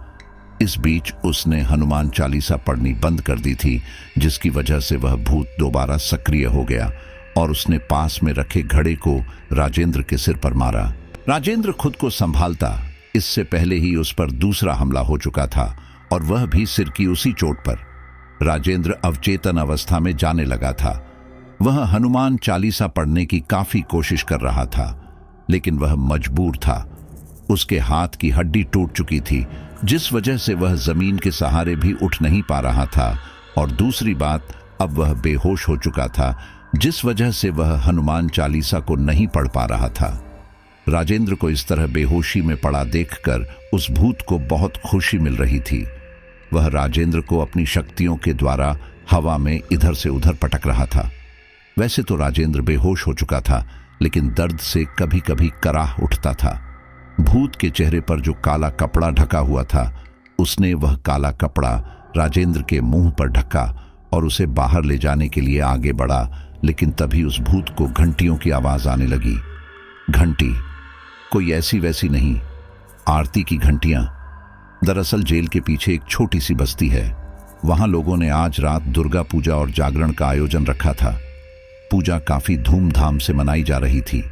इस बीच उसने हनुमान चालीसा पढ़नी बंद कर दी थी, जिसकी वजह से वह भूत दोबारा सक्रिय हो गया और उसने पास में रखे घड़े को राजेंद्र के सिर पर मारा। राजेंद्र खुद को संभालता, इससे पहले ही उस पर दूसरा हमला हो चुका था और वह भी सिर की उसी चोट पर। राजेंद्र अवचेतन अवस्था में जाने लगा था। वह हनुमान चालीसा पढ़ने की काफी कोशिश कर रहा था, लेकिन वह मजबूर था। उसके हाथ की हड्डी टूट चुकी थी, जिस वजह से वह जमीन के सहारे भी उठ नहीं पा रहा था, और दूसरी बात, अब वह बेहोश हो चुका था, जिस वजह से वह हनुमान चालीसा को नहीं पढ़ पा रहा था। राजेंद्र को इस तरह बेहोशी में पड़ा देखकर उस भूत को बहुत खुशी मिल रही थी। वह राजेंद्र को अपनी शक्तियों के द्वारा हवा में इधर से उधर पटक रहा था। वैसे तो राजेंद्र बेहोश हो चुका था, लेकिन दर्द से कभी कभी कराह उठता था। भूत के चेहरे पर जो काला कपड़ा ढका हुआ था, उसने वह काला कपड़ा राजेंद्र के मुंह पर ढका और उसे बाहर ले जाने के लिए आगे बढ़ा, लेकिन तभी उस भूत को घंटियों की आवाज आने लगी। घंटी कोई ऐसी वैसी नहीं, आरती की घंटियां। दरअसल जेल के पीछे एक छोटी सी बस्ती है। वहां लोगों ने आज रात दुर्गा पूजा और जागरण का आयोजन रखा था। पूजा काफी धूमधाम से मनाई जा रही थी।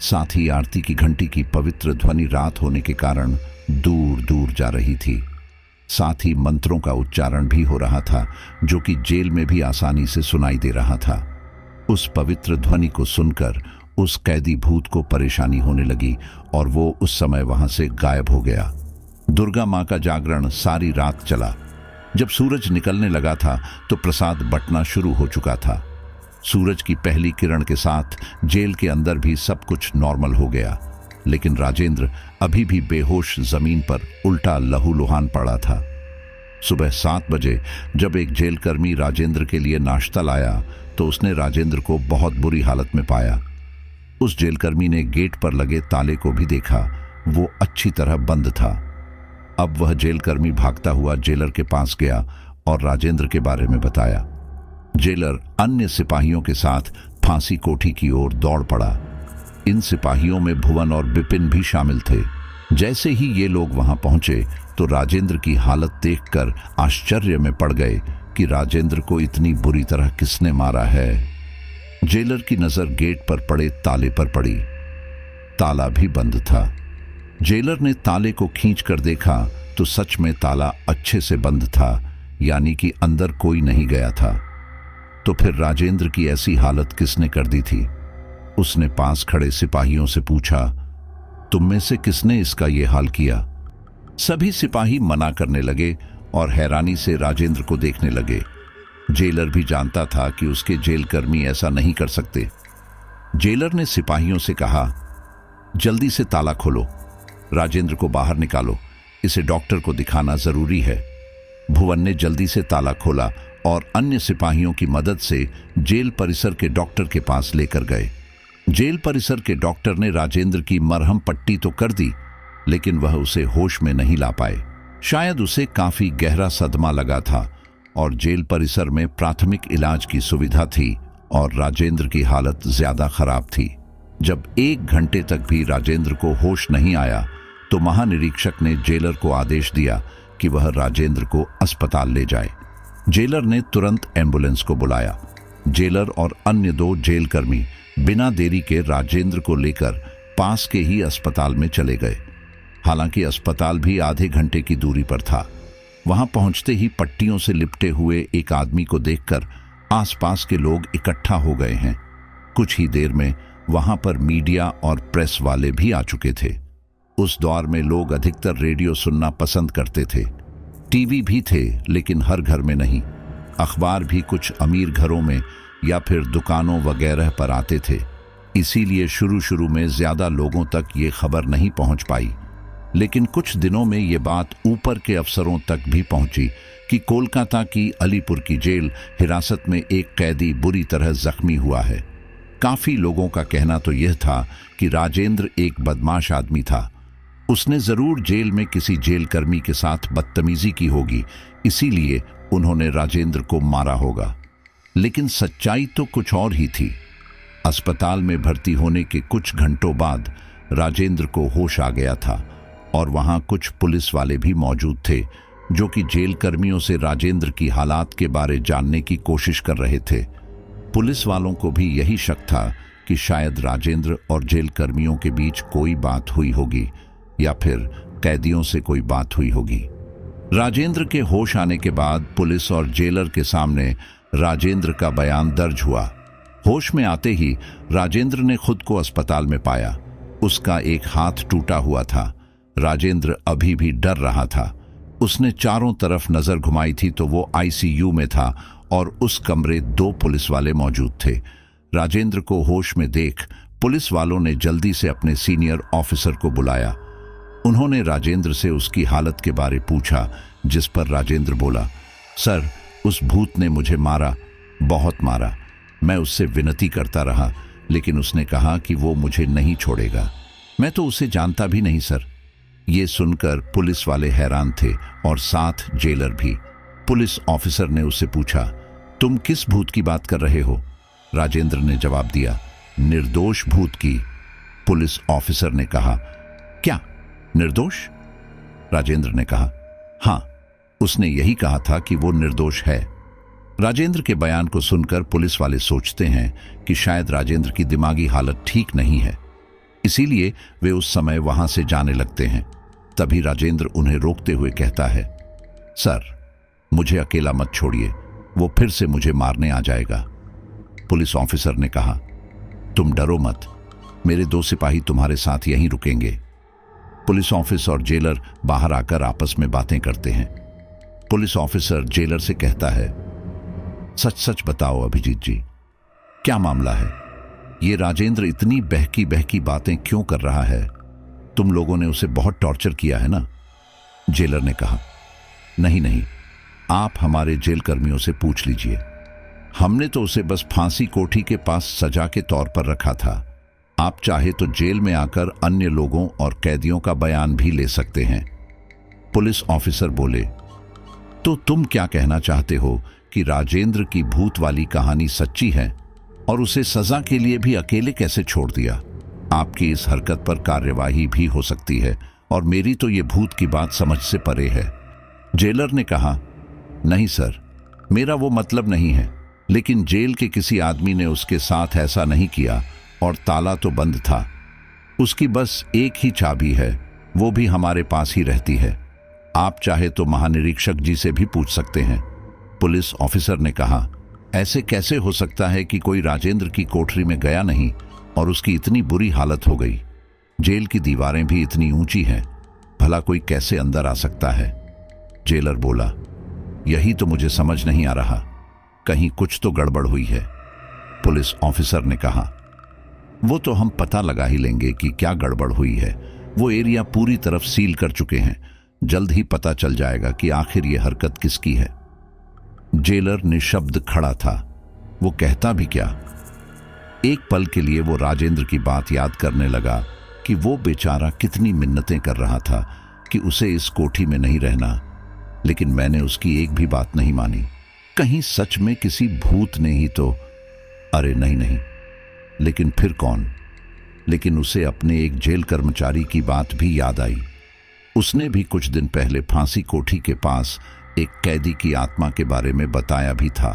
साथ ही आरती की घंटी की पवित्र ध्वनि रात होने के कारण दूर दूर जा रही थी। साथ ही मंत्रों का उच्चारण भी हो रहा था जो कि जेल में भी आसानी से सुनाई दे रहा था। उस पवित्र ध्वनि को सुनकर उस कैदी भूत को परेशानी होने लगी और वो उस समय वहां से गायब हो गया। दुर्गा मां का जागरण सारी रात चला। जब सूरज निकलने लगा था तो प्रसाद बंटना शुरू हो चुका था। सूरज की पहली किरण के साथ जेल के अंदर भी सब कुछ नॉर्मल हो गया, लेकिन राजेंद्र अभी भी बेहोश जमीन पर उल्टा लहूलुहान पड़ा था। सुबह 7 बजे जब एक जेलकर्मी राजेंद्र के लिए नाश्ता लाया तो उसने राजेंद्र को बहुत बुरी हालत में पाया। उस जेलकर्मी ने गेट पर लगे ताले को भी देखा, वो अच्छी तरह बंद था। अब वह जेलकर्मी भागता हुआ जेलर के पास गया और राजेंद्र के बारे में बताया। जेलर अन्य सिपाहियों के साथ फांसी कोठी की ओर दौड़ पड़ा। इन सिपाहियों में भुवन और बिपिन भी शामिल थे। जैसे ही ये लोग वहां पहुंचे तो राजेंद्र की हालत देखकर आश्चर्य में पड़ गए कि राजेंद्र को इतनी बुरी तरह किसने मारा है। जेलर की नजर गेट पर पड़े ताले पर पड़ी। ताला भी बंद था। जेलर ने ताले को खींचकर देखा तो सच में ताला अच्छे से बंद था, यानी कि अंदर कोई नहीं गया था। तो फिर राजेंद्र की ऐसी हालत किसने कर दी थी? उसने पास खड़े सिपाहियों से पूछा, तुम में से किसने इसका ये हाल किया? सभी सिपाही मना करने लगे और हैरानी से राजेंद्र को देखने लगे। जेलर भी जानता था कि उसके जेलकर्मी ऐसा नहीं कर सकते। जेलर ने सिपाहियों से कहा, जल्दी से ताला खोलो, राजेंद्र को बाहर निकालो, इसे डॉक्टर को दिखाना जरूरी है। भुवन ने जल्दी से ताला खोला और अन्य सिपाहियों की मदद से जेल परिसर के डॉक्टर के पास लेकर गए। जेल परिसर के डॉक्टर ने राजेंद्र की मरहम पट्टी तो कर दी, लेकिन वह उसे होश में नहीं ला पाए। शायद उसे काफी गहरा सदमा लगा था और जेल परिसर में प्राथमिक इलाज की सुविधा थी और राजेंद्र की हालत ज्यादा खराब थी। जब 1 घंटे तक भी राजेंद्र को होश नहीं आया तो महानिरीक्षक ने जेलर को आदेश दिया कि वह राजेंद्र को अस्पताल ले जाए। जेलर ने तुरंत एम्बुलेंस को बुलाया। जेलर और अन्य 2 जेलकर्मी बिना देरी के राजेंद्र को लेकर पास के ही अस्पताल में चले गए। हालांकि अस्पताल भी आधे घंटे की दूरी पर था। वहां पहुंचते ही पट्टियों से लिपटे हुए एक आदमी को देखकर आसपास के लोग इकट्ठा हो गए हैं। कुछ ही देर में वहां पर मीडिया और प्रेस वाले भी आ चुके थे। उस दौर में लोग अधिकतर रेडियो सुनना पसंद करते थे। टीवी भी थे, लेकिन हर घर में नहीं। अखबार भी कुछ अमीर घरों में या फिर दुकानों वगैरह पर आते थे। इसीलिए शुरू में ज्यादा लोगों तक ये खबर नहीं पहुंच पाई। लेकिन कुछ दिनों में ये बात ऊपर के अफसरों तक भी पहुंची कि कोलकाता की अलीपुर की जेल हिरासत में एक कैदी बुरी तरह जख्मी हुआ है। काफी लोगों का कहना तो यह था कि राजेंद्र एक बदमाश आदमी था। उसने जरूर जेल में किसी जेलकर्मी के साथ बदतमीजी की होगी, इसीलिए उन्होंने राजेंद्र को मारा होगा। लेकिन सच्चाई तो कुछ और ही थी। अस्पताल में भर्ती होने के कुछ घंटों बाद राजेंद्र को होश आ गया था और वहां कुछ पुलिस वाले भी मौजूद थे जो कि जेलकर्मियों से राजेंद्र की हालात के बारे जानने की कोशिश कर रहे थे। पुलिस वालों को भी यही शक था कि शायद राजेंद्र और जेलकर्मियों के बीच कोई बात हुई होगी या फिर कैदियों से कोई बात हुई होगी। राजेंद्र के होश आने के बाद पुलिस और जेलर के सामने राजेंद्र का बयान दर्ज हुआ। होश में आते ही राजेंद्र ने खुद को अस्पताल में पाया। उसका एक हाथ टूटा हुआ था। राजेंद्र अभी भी डर रहा था। उसने चारों तरफ नजर घुमाई थी तो वो आईसीयू में था और उस कमरे 2 पुलिस वाले मौजूद थे। राजेंद्र को होश में देख पुलिस वालों ने जल्दी से अपने सीनियर ऑफिसर को बुलाया। उन्होंने राजेंद्र से उसकी हालत के बारे पूछा, जिस पर राजेंद्र बोला, सर, उस भूत ने मुझे मारा, बहुत मारा। मैं उससे विनती करता रहा, लेकिन उसने कहा कि वो मुझे नहीं छोड़ेगा। मैं तो उसे जानता भी नहीं सर। ये सुनकर पुलिस वाले हैरान थे और साथ जेलर भी। पुलिस ऑफिसर ने उससे पूछा, तुम किस भूत की बात कर रहे हो? राजेंद्र ने जवाब दिया, निर्दोष भूत की। पुलिस ऑफिसर ने कहा, क्या निर्दोष? राजेंद्र ने कहा, हां, उसने यही कहा था कि वो निर्दोष है। राजेंद्र के बयान को सुनकर पुलिस वाले सोचते हैं कि शायद राजेंद्र की दिमागी हालत ठीक नहीं है, इसीलिए वे उस समय वहां से जाने लगते हैं। तभी राजेंद्र उन्हें रोकते हुए कहता है, सर, मुझे अकेला मत छोड़िए, वो फिर से मुझे मारने आ जाएगा। पुलिस ऑफिसर ने कहा, तुम डरो मत, मेरे 2 सिपाही तुम्हारे साथ यहीं रुकेंगे। पुलिस ऑफिसर और जेलर बाहर आकर आपस में बातें करते हैं। पुलिस ऑफिसर जेलर से कहता है, सच सच बताओ अभिजीत जी, क्या मामला है? ये राजेंद्र इतनी बहकी बहकी बातें क्यों कर रहा है? तुम लोगों ने उसे बहुत टॉर्चर किया है ना? जेलर ने कहा, नहीं नहीं, आप हमारे जेल कर्मियों से पूछ लीजिए। हमने तो उसे बस फांसी कोठी के पास सजा के तौर पर रखा था। आप चाहे तो जेल में आकर अन्य लोगों और कैदियों का बयान भी ले सकते हैं। पुलिस ऑफिसर बोले, तो तुम क्या कहना चाहते हो कि राजेंद्र की भूत वाली कहानी सच्ची है और उसे सजा के लिए भी अकेले कैसे छोड़ दिया? आपकी इस हरकत पर कार्यवाही भी हो सकती है और मेरी तो ये भूत की बात समझ से परे है। जेलर ने कहा, नहीं सर, मेरा वो मतलब नहीं है, लेकिन जेल के किसी आदमी ने उसके साथ ऐसा नहीं किया और ताला तो बंद था। उसकी बस एक ही चाबी है, वो भी हमारे पास ही रहती है। आप चाहे तो महानिरीक्षक जी से भी पूछ सकते हैं। पुलिस ऑफिसर ने कहा, ऐसे कैसे हो सकता है कि कोई राजेंद्र की कोठरी में गया नहीं और उसकी इतनी बुरी हालत हो गई? जेल की दीवारें भी इतनी ऊंची हैं, भला कोई कैसे अंदर आ सकता है? जेलर बोला, यही तो मुझे समझ नहीं आ रहा, कहीं कुछ तो गड़बड़ हुई है। पुलिस ऑफिसर ने कहा, वो तो हम पता लगा ही लेंगे कि क्या गड़बड़ हुई है। वो एरिया पूरी तरफ सील कर चुके हैं, जल्द ही पता चल जाएगा कि आखिर ये हरकत किसकी है। जेलर निशब्द खड़ा था। वो कहता भी क्या? एक पल के लिए वो राजेंद्र की बात याद करने लगा कि वो बेचारा कितनी मिन्नतें कर रहा था कि उसे इस कोठी में नहीं रहना, लेकिन मैंने उसकी एक भी बात नहीं मानी। कहीं सच में किसी भूत ने ही तो? अरे नहीं नहीं, लेकिन फिर कौन? लेकिन उसे अपने एक जेल कर्मचारी की बात भी याद आई। उसने भी कुछ दिन पहले फांसी कोठी के पास एक कैदी की आत्मा के बारे में बताया भी था,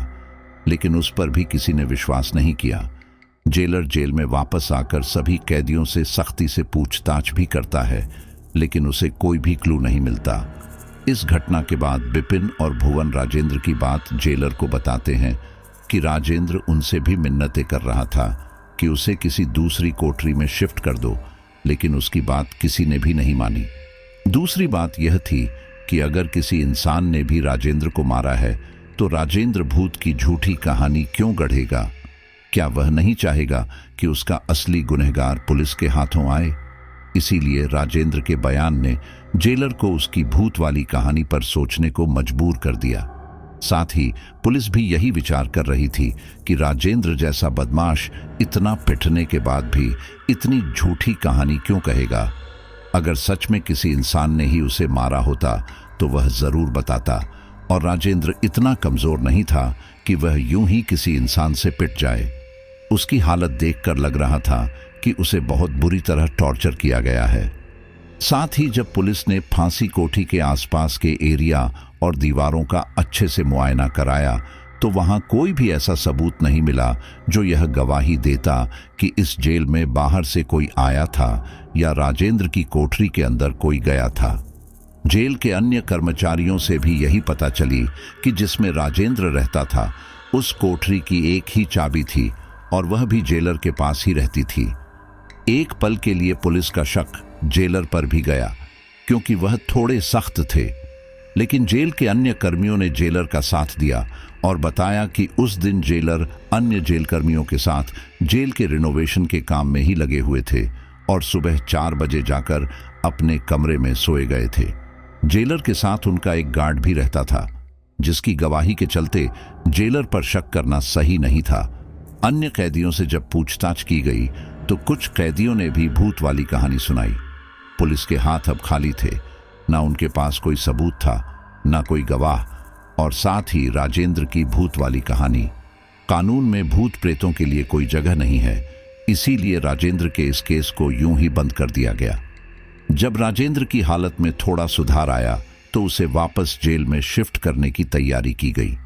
लेकिन उस पर भी किसी ने विश्वास नहीं किया। जेलर जेल में वापस आकर सभी कैदियों से सख्ती से पूछताछ भी करता है, लेकिन उसे कोई भी क्लू नहीं मिलता। इस घटना के बाद बिपिन और भुवन राजेंद्र की बात जेलर को बताते हैं कि राजेंद्र उनसे भी मिन्नतें कर रहा था कि उसे किसी दूसरी कोठरी में शिफ्ट कर दो, लेकिन उसकी बात किसी ने भी नहीं मानी। दूसरी बात यह थी कि अगर किसी इंसान ने भी राजेंद्र को मारा है तो राजेंद्र भूत की झूठी कहानी क्यों गढ़ेगा? क्या वह नहीं चाहेगा कि उसका असली गुनहगार पुलिस के हाथों आए? इसीलिए राजेंद्र के बयान ने जेलर को उसकी भूत वाली कहानी पर सोचने को मजबूर कर दिया। साथ ही पुलिस भी यही विचार कर रही थी कि राजेंद्र जैसा बदमाश इतना पिटने के बाद भी इतनी झूठी कहानी क्यों कहेगा। अगर सच में किसी इंसान ने ही उसे मारा होता तो वह जरूर बताता, और राजेंद्र इतना कमजोर नहीं था कि वह यूं ही किसी इंसान से पिट जाए। उसकी हालत देखकर लग रहा था कि उसे बहुत बुरी तरह टॉर्चर किया गया है। साथ ही जब पुलिस ने फांसी कोठी के आसपास के एरिया और दीवारों का अच्छे से मुआयना कराया तो वहां कोई भी ऐसा सबूत नहीं मिला जो यह गवाही देता कि इस जेल में बाहर से कोई आया था या राजेंद्र की कोठरी के अंदर कोई गया था। जेल के अन्य कर्मचारियों से भी यही पता चली कि जिसमें राजेंद्र रहता था उस कोठरी की एक ही चाबी थी और वह भी जेलर के पास ही रहती थी। एक पल के लिए पुलिस का शक जेलर पर भी गया क्योंकि वह थोड़े सख्त थे, लेकिन जेल के अन्य कर्मियों ने जेलर का साथ दिया और बताया कि उस दिन जेलर अन्य जेल कर्मियों के साथ जेल के रिनोवेशन के काम में ही लगे हुए थे और सुबह 4 बजे जाकर अपने कमरे में सोए गए थे। जेलर के साथ उनका एक गार्ड भी रहता था, जिसकी गवाही के चलते जेलर पर शक करना सही नहीं था। अन्य कैदियों से जब पूछताछ की गई तो कुछ कैदियों ने भी भूत वाली कहानी सुनाई। पुलिस के हाथ अब खाली थे, ना उनके पास कोई सबूत था, ना कोई गवाह, और साथ ही राजेंद्र की भूत वाली कहानी। कानून में भूत प्रेतों के लिए कोई जगह नहीं है, इसीलिए राजेंद्र के इस केस को यूं ही बंद कर दिया गया। जब राजेंद्र की हालत में थोड़ा सुधार आया तो उसे वापस जेल में शिफ्ट करने की तैयारी की गई।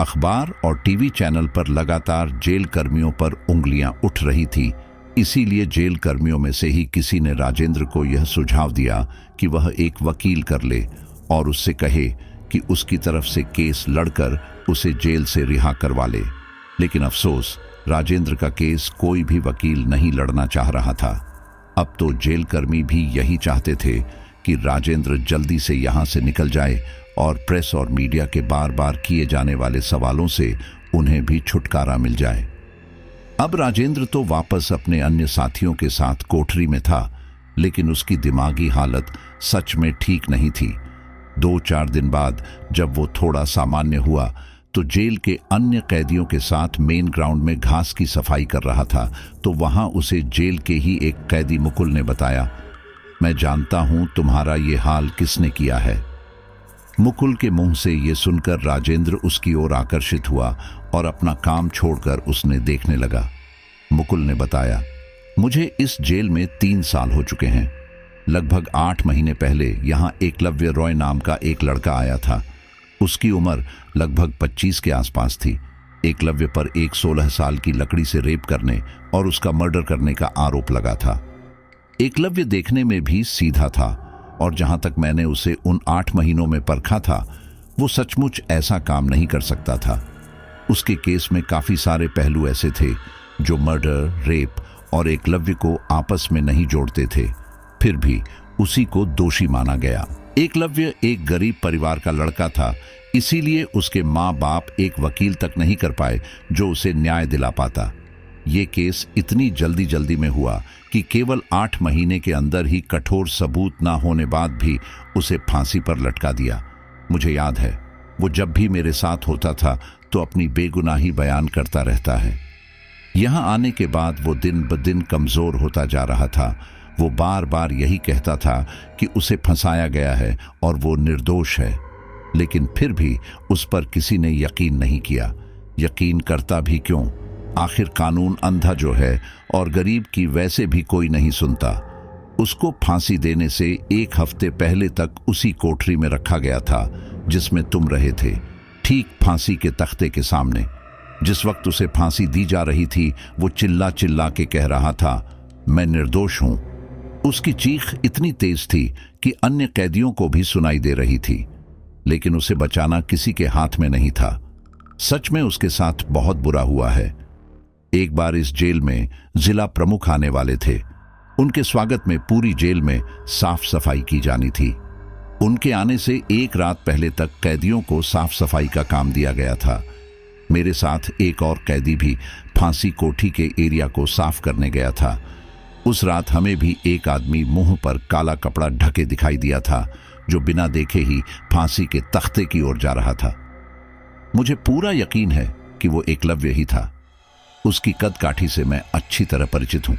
अखबार और टीवी चैनल पर लगातार जेल कर्मियों पर उंगलियां उठ रही थी, इसीलिए जेल कर्मियों में से ही किसी ने राजेंद्र को यह सुझाव दिया कि वह एक वकील कर ले और उससे कहे कि उसकी तरफ से केस लड़कर उसे जेल से रिहा करवा ले। लेकिन अफसोस, राजेंद्र का केस कोई भी वकील नहीं लड़ना चाह रहा था। अब तो जेल कर्मी भी यही चाहते थे कि राजेंद्र जल्दी से यहाँ से निकल जाए और प्रेस और मीडिया के बार बार किए जाने वाले सवालों से उन्हें भी छुटकारा मिल जाए। अब राजेंद्र तो वापस अपने अन्य साथियों के साथ कोठरी में था, लेकिन उसकी दिमागी हालत सच में ठीक नहीं थी। 2-4 दिन बाद जब वो थोड़ा सामान्य हुआ तो जेल के अन्य कैदियों के साथ मेन ग्राउंड में घास की सफाई कर रहा था, तो वहां उसे जेल के ही एक कैदी मुकुल ने बताया, मैं जानता हूं तुम्हारा ये हाल किसने किया है। मुकुल के मुंह से ये सुनकर राजेंद्र उसकी ओर आकर्षित हुआ और अपना काम छोड़कर उसने देखने लगा। मुकुल ने बताया, मुझे इस जेल में 3 साल हो चुके हैं। लगभग 8 महीने पहले यहाँ एकलव्य रॉय नाम का एक लड़का आया था। उसकी उम्र लगभग 25 के आसपास थी। एकलव्य पर एक 16 साल की लकड़ी से रेप करने और उसका मर्डर करने का आरोप लगा था। एकलव्य देखने में भी सीधा था और जहां तक मैंने उसे उन 8 महीनों में परखा था, वो सचमुच ऐसा काम नहीं कर सकता था। उसके केस में काफी सारे पहलू ऐसे थे जो मर्डर, रेप और एकलव्य को आपस में नहीं जोड़ते थे। फिर भी उसी को दोषी माना गया। एकलव्य एक गरीब परिवार का लड़का था, इसीलिए उसके माँ बाप एक वकील तक नहीं कर पाए जो उसे न्याय दिला पाता। ये केस इतनी जल्दी में हुआ कि केवल 8 महीने के अंदर ही कठोर सबूत ना होने बाद भी उसे फांसी पर लटका दिया। मुझे याद है, वो जब भी मेरे साथ होता था तो अपनी बेगुनाही बयान करता रहता है। यहाँ आने के बाद वो दिन ब दिन कमजोर होता जा रहा था। वो बार बार यही कहता था कि उसे फंसाया गया है और वो निर्दोष है, लेकिन फिर भी उस पर किसी ने यकीन नहीं किया। यकीन करता भी क्यों? आखिर कानून अंधा जो है और गरीब की वैसे भी कोई नहीं सुनता। उसको फांसी देने से 1 हफ्ते पहले तक उसी कोठरी में रखा गया था जिसमें तुम रहे थे, ठीक फांसी के तख्ते के सामने। जिस वक्त उसे फांसी दी जा रही थी, वो चिल्ला चिल्ला के कह रहा था, मैं निर्दोष हूं। उसकी चीख इतनी तेज थी कि अन्य कैदियों को भी सुनाई दे रही थी, लेकिन उसे बचाना किसी के हाथ में नहीं था। सच में उसके साथ बहुत बुरा हुआ है। एक बार इस जेल में जिला प्रमुख आने वाले थे। उनके स्वागत में पूरी जेल में साफ सफाई की जानी थी। उनके आने से 1 रात पहले तक कैदियों को साफ सफाई का काम दिया गया था। मेरे साथ एक और कैदी भी फांसी कोठी के एरिया को साफ करने गया था। उस रात हमें भी एक आदमी मुंह पर काला कपड़ा ढके दिखाई दिया था, जो बिना देखे ही फांसी के तख्ते की ओर जा रहा था। मुझे पूरा यकीन है कि वो एकलव्य ही था। उसकी कद काठी से मैं अच्छी तरह परिचित हूं।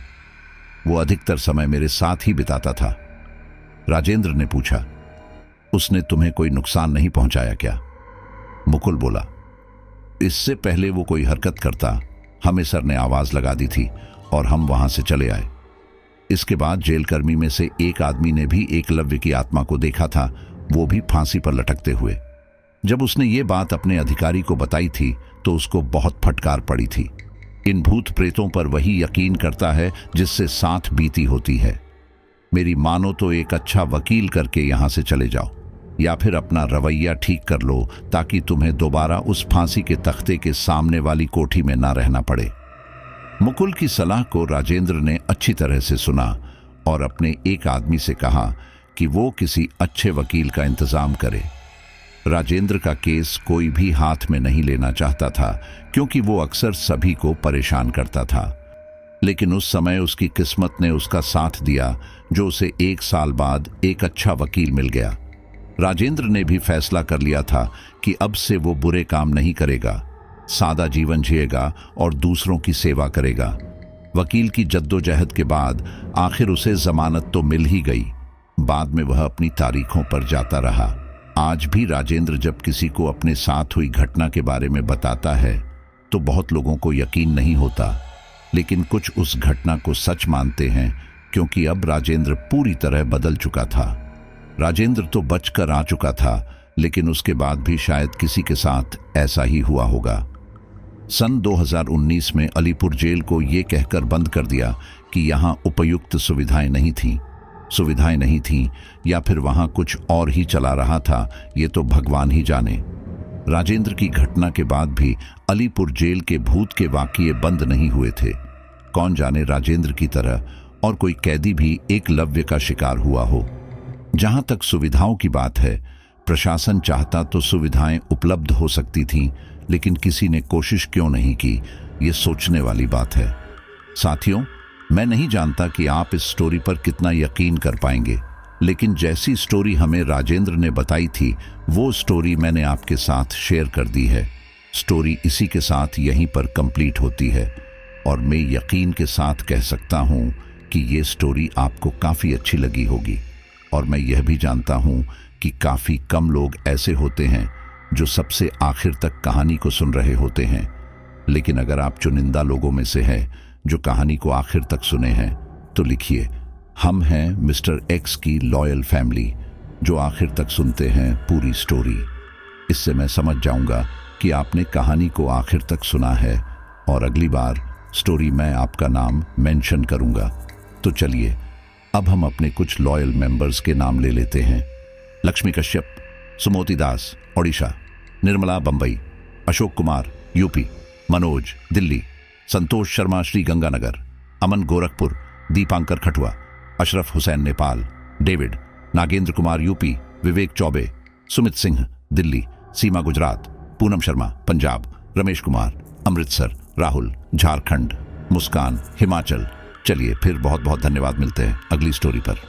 वो अधिकतर समय मेरे साथ ही बिताता था। राजेंद्र ने पूछा, उसने तुम्हें कोई नुकसान नहीं पहुंचाया क्या? मुकुल बोला, इससे पहले वो कोई हरकत करता, हमें सर ने आवाज लगा दी थी और हम वहां से चले आए। इसके बाद जेल कर्मी में से एक आदमी ने भी एकलव्य की आत्मा को देखा था, वो भी फांसी पर लटकते हुए। जब उसने ये बात अपने अधिकारी को बताई थी तो उसको बहुत फटकार पड़ी थी। इन भूत प्रेतों पर वही यकीन करता है जिससे साथ बीती होती है। मेरी मानो तो एक अच्छा वकील करके यहां से चले जाओ, या फिर अपना रवैया ठीक कर लो ताकि तुम्हें दोबारा उस फांसी के तख्ते के सामने वाली कोठी में ना रहना पड़े। मुकुल की सलाह को राजेंद्र ने अच्छी तरह से सुना और अपने एक आदमी से कहा कि वो किसी अच्छे वकील का इंतजाम करे। राजेंद्र का केस कोई भी हाथ में नहीं लेना चाहता था, क्योंकि वो अक्सर सभी को परेशान करता था। लेकिन उस समय उसकी किस्मत ने उसका साथ दिया, जो उसे 1 साल बाद एक अच्छा वकील मिल गया। राजेंद्र ने भी फैसला कर लिया था कि अब से वो बुरे काम नहीं करेगा, सादा जीवन जिएगा और दूसरों की सेवा करेगा। वकील की जद्दोजहद के बाद आखिर उसे जमानत तो मिल ही गई। बाद में वह अपनी तारीखों पर जाता रहा। आज भी राजेंद्र जब किसी को अपने साथ हुई घटना के बारे में बताता है तो बहुत लोगों को यकीन नहीं होता, लेकिन कुछ उस घटना को सच मानते हैं, क्योंकि अब राजेंद्र पूरी तरह बदल चुका था। राजेंद्र तो बचकर आ चुका था, लेकिन उसके बाद भी शायद किसी के साथ ऐसा ही हुआ होगा। सन 2019 में अलीपुर जेल को ये कहकर बंद कर दिया कि यहाँ उपयुक्त सुविधाएं नहीं थीं। सुविधाएं नहीं थीं या फिर वहां कुछ और ही चला रहा था, ये तो भगवान ही जाने। राजेंद्र की घटना के बाद भी अलीपुर जेल के भूत के वाकये बंद नहीं हुए थे। कौन जाने राजेंद्र की तरह और कोई कैदी भी एकलव्य का शिकार हुआ हो। जहां तक सुविधाओं की बात है, प्रशासन चाहता तो सुविधाएं उपलब्ध हो सकती थीं, लेकिन किसी ने कोशिश क्यों नहीं की, ये सोचने वाली बात है। साथियों, मैं नहीं जानता कि आप इस स्टोरी पर कितना यकीन कर पाएंगे, लेकिन जैसी स्टोरी हमें राजेंद्र ने बताई थी, वो स्टोरी मैंने आपके साथ शेयर कर दी है। स्टोरी इसी के साथ यहीं पर कंप्लीट होती है और मैं यकीन के साथ कह सकता हूं कि ये स्टोरी आपको काफ़ी अच्छी लगी होगी। और मैं यह भी जानता हूं कि काफ़ी कम लोग ऐसे होते हैं जो सबसे आखिर तक कहानी को सुन रहे होते हैं। लेकिन अगर आप चुनिंदा लोगों में से हैं जो कहानी को आखिर तक सुने हैं, तो लिखिए, हम हैं मिस्टर एक्स की लॉयल फैमिली जो आखिर तक सुनते हैं पूरी स्टोरी। इससे मैं समझ जाऊंगा कि आपने कहानी को आखिर तक सुना है और अगली बार स्टोरी मैं आपका नाम मेंशन करूंगा। तो चलिए अब हम अपने कुछ लॉयल मेंबर्स के नाम ले लेते हैं। लक्ष्मी कश्यप, सुमोती दास ओडिशा, निर्मला बंबई, अशोक कुमार यूपी, मनोज दिल्ली, संतोष शर्मा श्री गंगानगर, अमन गोरखपुर, दीपांकर खटुआ, अशरफ हुसैन नेपाल, डेविड, नागेंद्र कुमार यूपी, विवेक चौबे, सुमित सिंह दिल्ली, सीमा गुजरात, पूनम शर्मा पंजाब, रमेश कुमार अमृतसर, राहुल झारखंड, मुस्कान हिमाचल। चलिए फिर बहुत बहुत धन्यवाद, मिलते हैं अगली स्टोरी पर।